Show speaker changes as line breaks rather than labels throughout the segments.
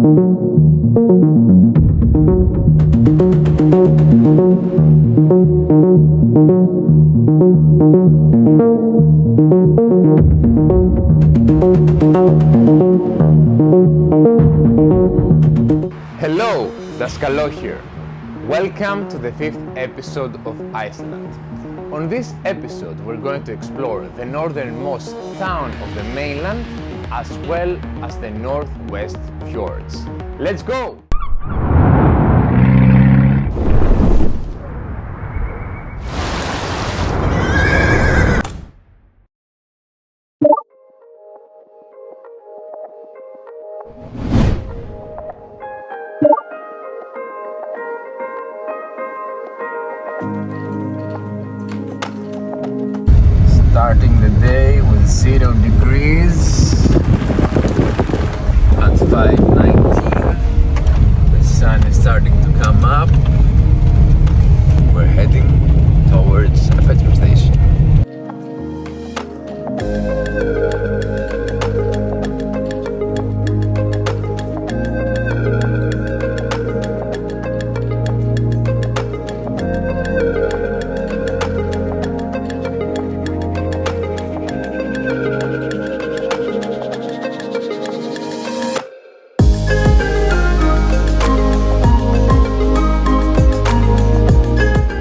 Hello, Daskalo here. Welcome to the 5th episode of Iceland. On this episode we're going to explore the northernmost town of the mainland as well as the northwest fjords. Let's go! Starting the day with 0 degrees at 5:19. The sun is starting to come up. We're heading towards a petrol station.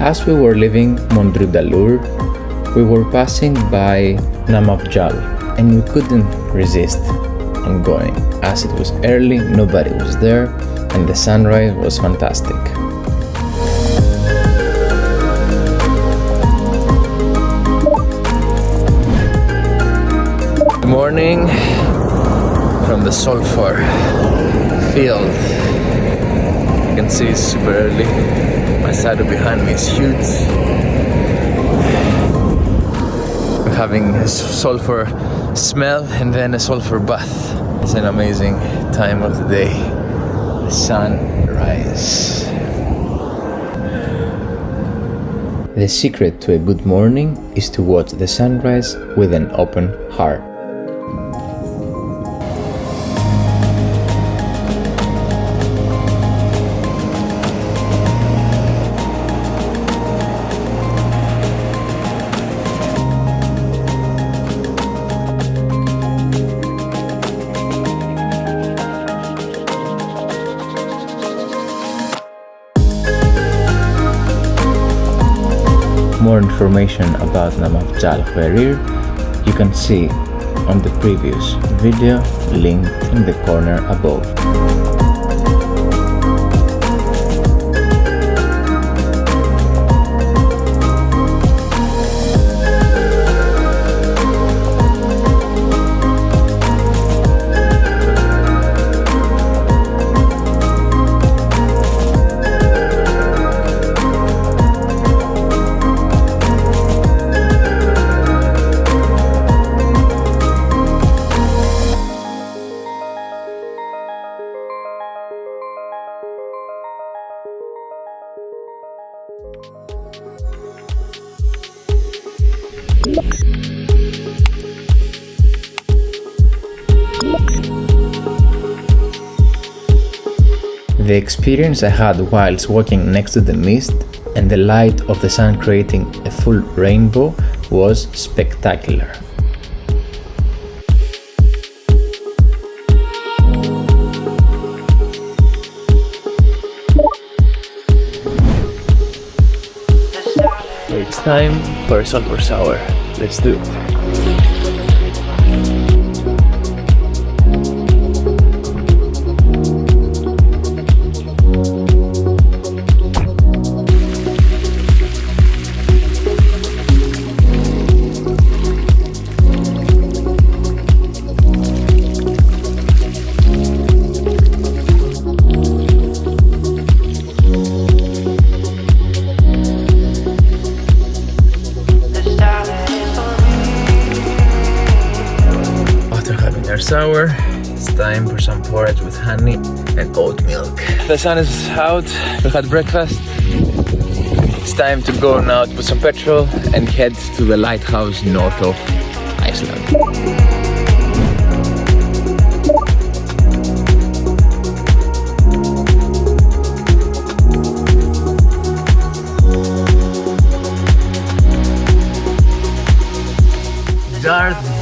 As we were leaving Modrudalur, we were passing by Namafjall and we couldn't resist on going. As it was early, nobody was there and the sunrise was fantastic.
Good morning from the sulfur field. You can see it's super early. My saddle behind me is huge. We're having a sulfur smell and then a sulfur bath. It's an amazing time of the day. The sunrise.
The secret to a good morning is to watch the sunrise with an open heart. More information about Namafjall Hverir you can see on the previous video linked in the corner above. The experience I had whilst walking next to the mist and the light of the sun creating a full rainbow was spectacular.
It's time for a sulfur sour. Let's do it. Sour. It's time for some porridge with honey and oat milk. The sun is out, we had breakfast. It's time to go now to put some petrol and head to the lighthouse north of Iceland.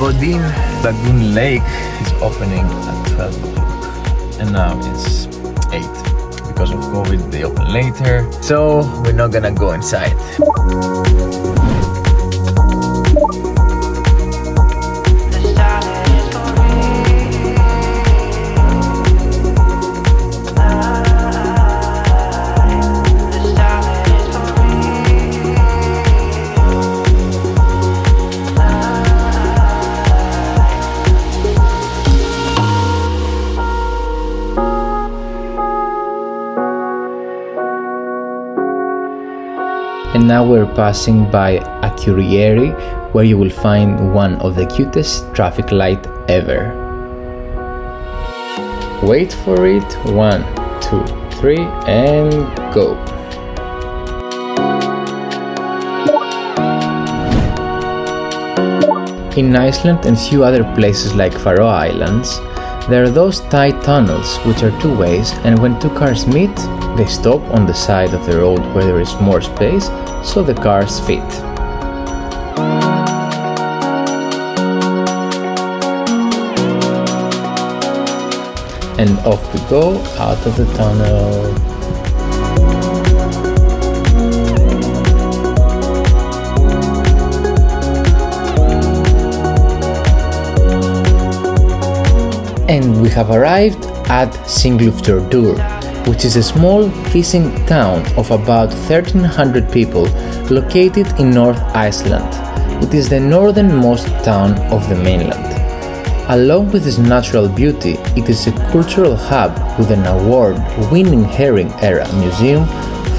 Jardbodin Lagoon Lake is opening at 12 o'clock and now it's 8. Because of COVID they open later, so we're not gonna go inside. And now we're passing by Akureyri, where you will find one of the cutest traffic lights ever. Wait for it, 1, 2, 3, and go! In Iceland and few other places like Faroe Islands, there are those tight tunnels which are two ways, and when two cars meet, they stop on the side of the road where there is more space, so the cars fit. And off we go out of the tunnel. And we have arrived at Siglufjordur, which is a small fishing town of about 1,300 people located in North Iceland. It is the northernmost town of the mainland. Along with its natural beauty, it is a cultural hub with an award-winning herring era museum,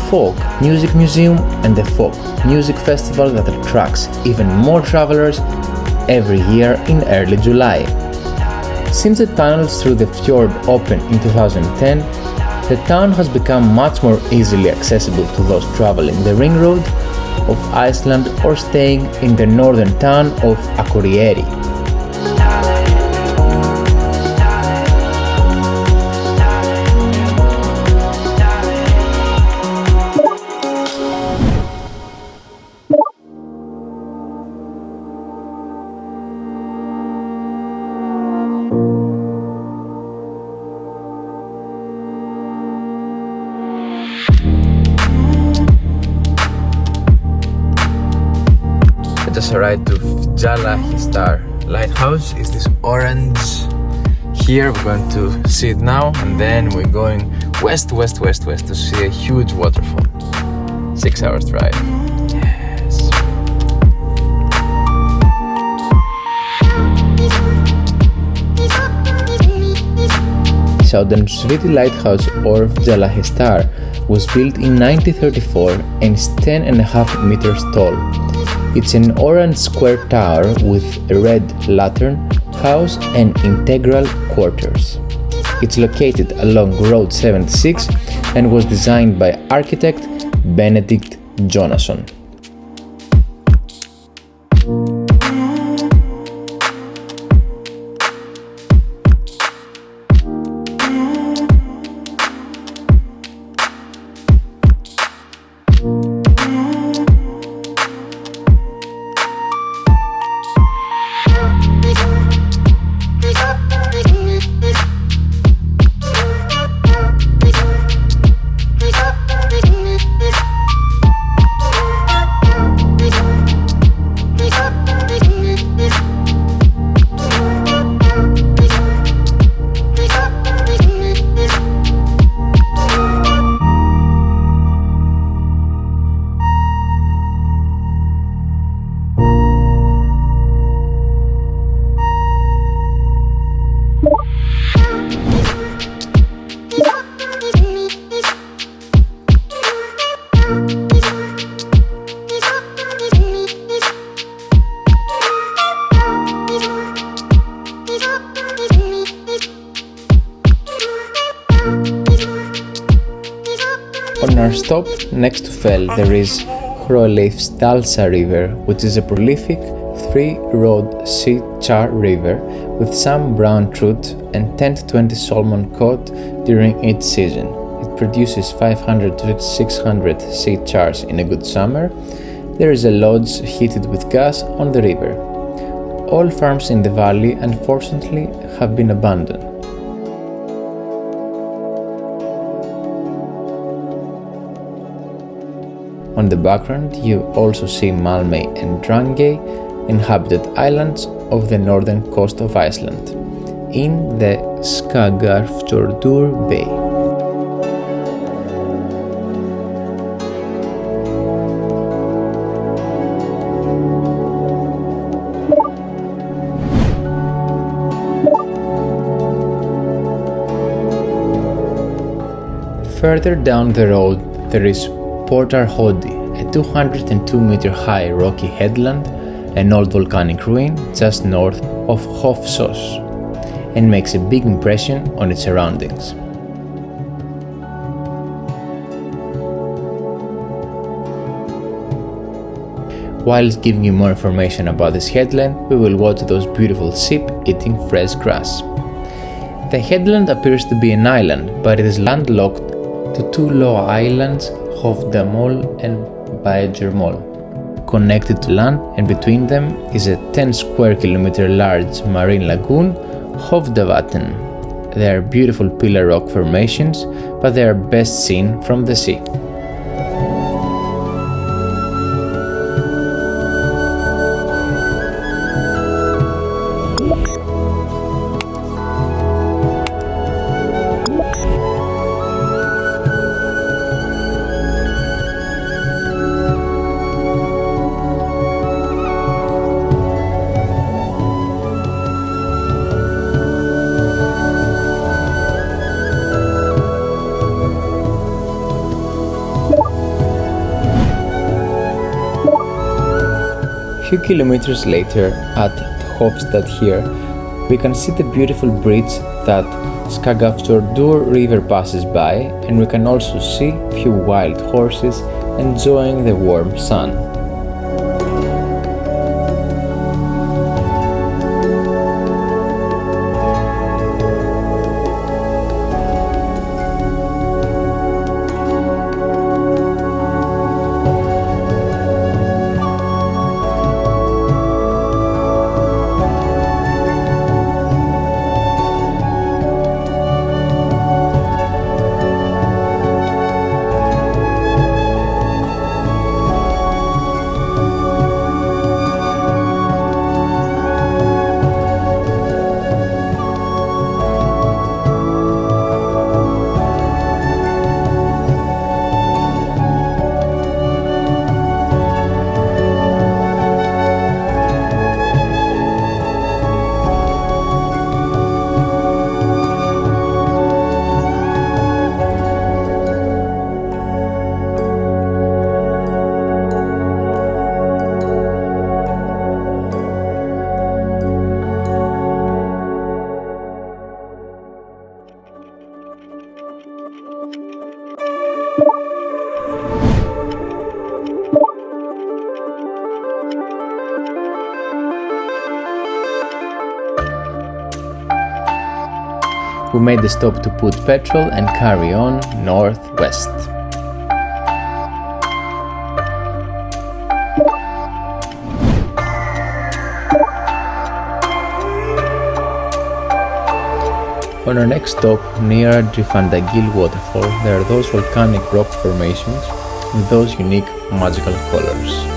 folk music museum, and a folk music festival that attracts even more travelers every year in early July. Since the tunnels through the fjord opened in 2010, the town has become much more easily accessible to those traveling the ring road of Iceland or staying in the northern town of Akureyri. I just arrived to Fjallahestar lighthouse. Is this orange here? We're going to see it now, and then we're going west to see a huge waterfall. 6 hours drive. Yes. Saudanvesviti lighthouse or Fjallahestar was built in 1934 and is 10.5 meters tall. It's an orange square tower with a red lantern, house and integral quarters. It's located along Road 76 and was designed by architect Benedict Jonasson. On our stop next to Fell there is Hnjotur River, which is a prolific 3-road sea char river with some brown trout and 10 to 20 salmon caught during its season. It produces 500 to 600 sea chars in a good summer. There is a lodge heated with gas on the river. All farms in the valley unfortunately have been abandoned. On the background you also see Malmey and Drangey, inhabited islands of the northern coast of Iceland, in the Siglufjordur Bay. Further down the road there is Pordarhodi, a 202-meter high rocky headland, an old volcanic ruin just north of Hofstadhir, and makes a big impression on its surroundings. Whilst giving you more information about this headland, we will watch those beautiful sheep eating fresh grass. The headland appears to be an island, but it is landlocked to two low islands, Hofstadhir and Bæjarmál, connected to land, and between them is a 10 square kilometer large marine lagoon, Hofstadvatn. They are beautiful pillar rock formations, but they are best seen from the sea. A few kilometers later, at Hofstadhir, we can see the beautiful bridge that Siglufjordur river passes by, and we can also see a few wild horses enjoying the warm sun. We made the stop to put petrol and carry on northwest. On our next stop, near Dynjandi waterfall, there are those volcanic rock formations with those unique magical colors.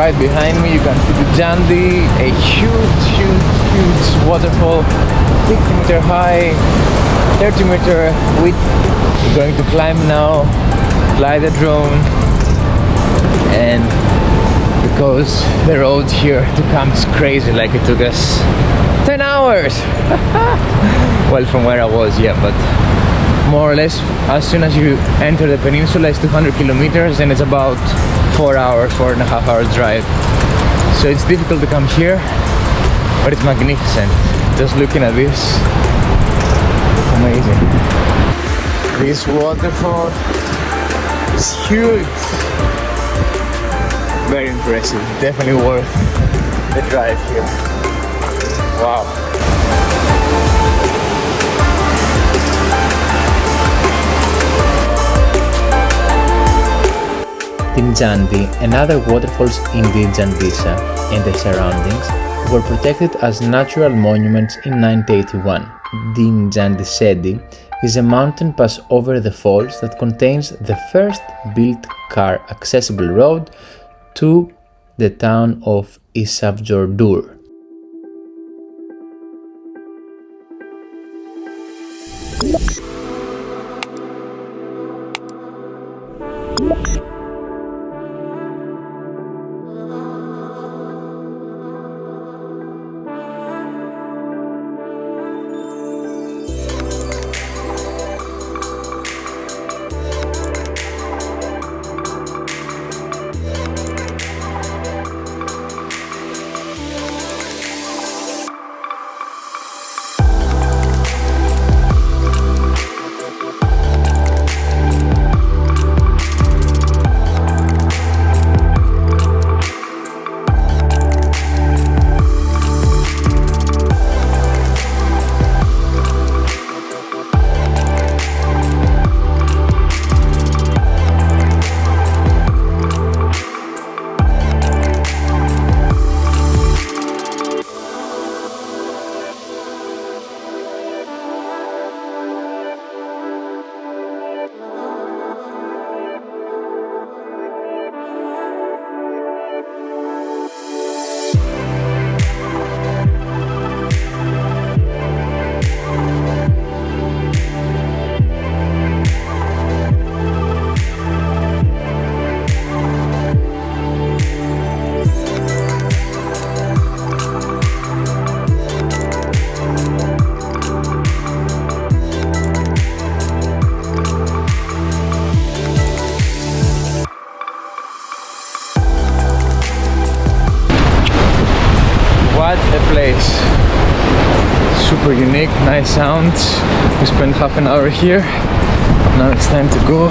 right behind me you can see Dynjandi, a huge waterfall, 60-meter high, 30-meter width. We're going to climb now, fly the drone, and because the road here to come is crazy, like it took us 10 hours. Well, from where I was, yeah, but more or less as soon as you enter the peninsula it's 200 kilometers and it's about 4 hours, 4.5 hours drive. So it's difficult to come here, but it's magnificent. Just looking at this, it's amazing. This waterfall is huge. Very impressive. Definitely worth the drive here. Wow. Dynjandi and other waterfalls in Dynjandi and the surroundings were protected as natural monuments in 1981. Dynjandi is a mountain pass over the falls that contains the first built car accessible road to the town of Siglufjordur. What a place! Super unique, nice sounds. We spent half an hour here. Now it's time to go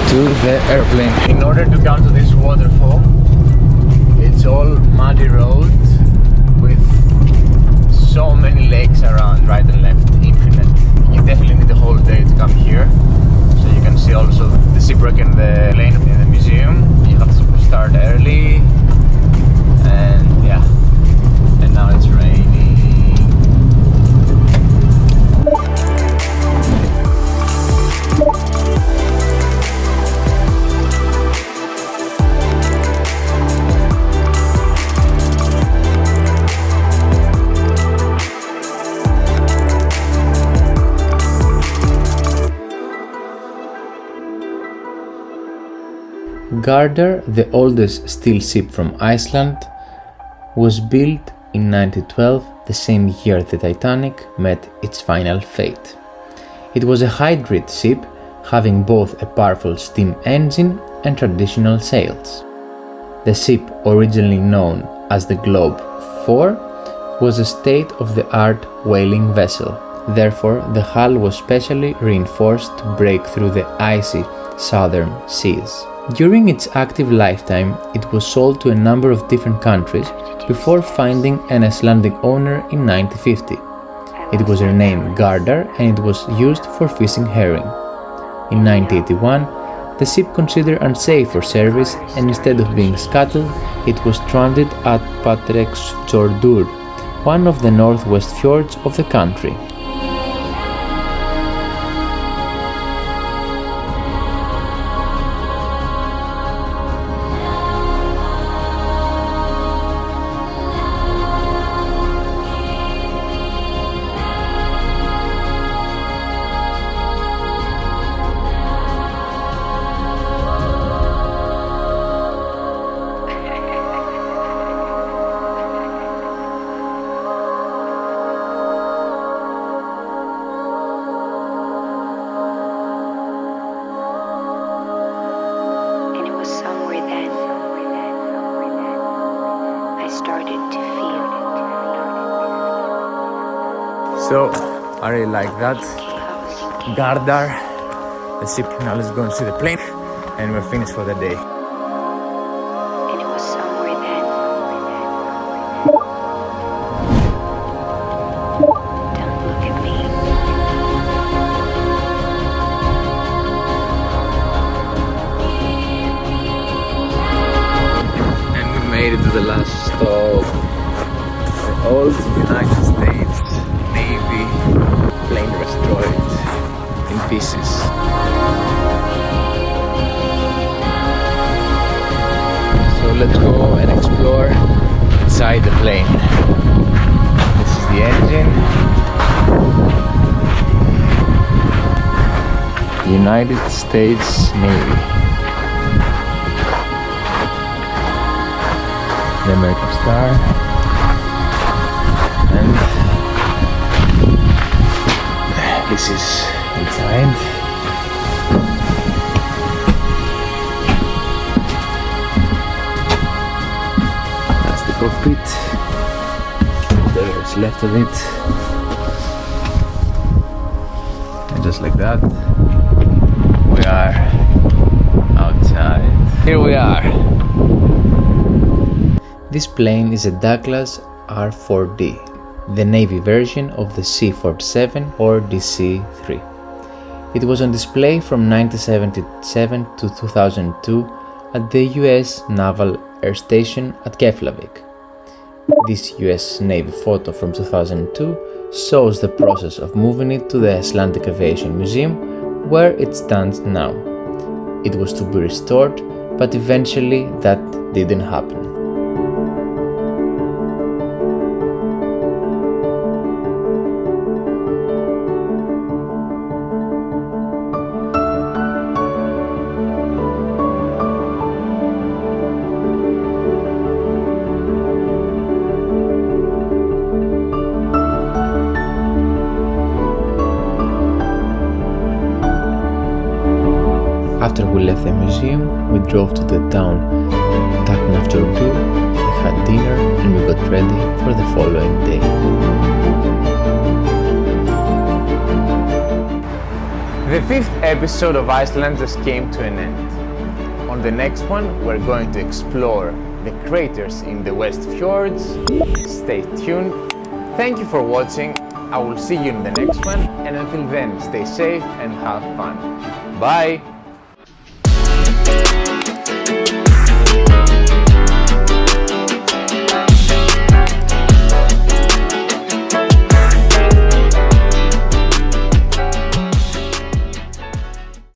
to the airplane. In order to come to this waterfall, it's all muddy road with so many lakes around, right and left, infinite. You definitely need a whole day to come here. So you can see also the shipwreck and the lane in the museum. You have to start early, and yeah. And now it's raining. Gardar, the oldest steel ship from Iceland, was built in 1912, the same year the Titanic met its final fate. It was a hybrid ship having both a powerful steam engine and traditional sails. The ship, originally known as the Globe 4, was a state-of-the-art whaling vessel. Therefore, the hull was specially reinforced to break through the icy southern seas. During its active lifetime, it was sold to a number of different countries before finding an Icelandic owner in 1950. It was renamed Gardar and it was used for fishing herring. In 1981, the ship considered unsafe for service and instead of being scuttled, it was stranded at Perpetual, one of the northwest fjords of the country.
So I really like that. Gardar. Let's see, now let's go and see the plane and we're finished for the day.
And it was somewhere then. Don't look at me.
And we made it to the last stop. The old United States Navy plane destroyed in pieces. So let's go and explore inside the plane. This is the engine. United States Navy. The American Star. And this is inside. That's the cockpit. There is left of it. And just like that, we are outside. Here we are.
This plane is a Douglas R-4D, the Navy version of the C-47 or DC-3. It was on display from 1977 to 2002 at the US Naval Air Station at Keflavik. This US Navy photo from 2002 shows the process of moving it to the Icelandic Aviation Museum, where it stands now. It was to be restored, but eventually that didn't happen. After we left the museum, we drove to the town Namafjall Hverir, we had dinner and we got ready for the following day.
The 5th episode of Iceland just came to an end. On the next one, we're going to explore the craters in the West Fjords. Stay tuned. Thank you for watching. I will see you in the next one, and until then, stay safe and have fun. Bye!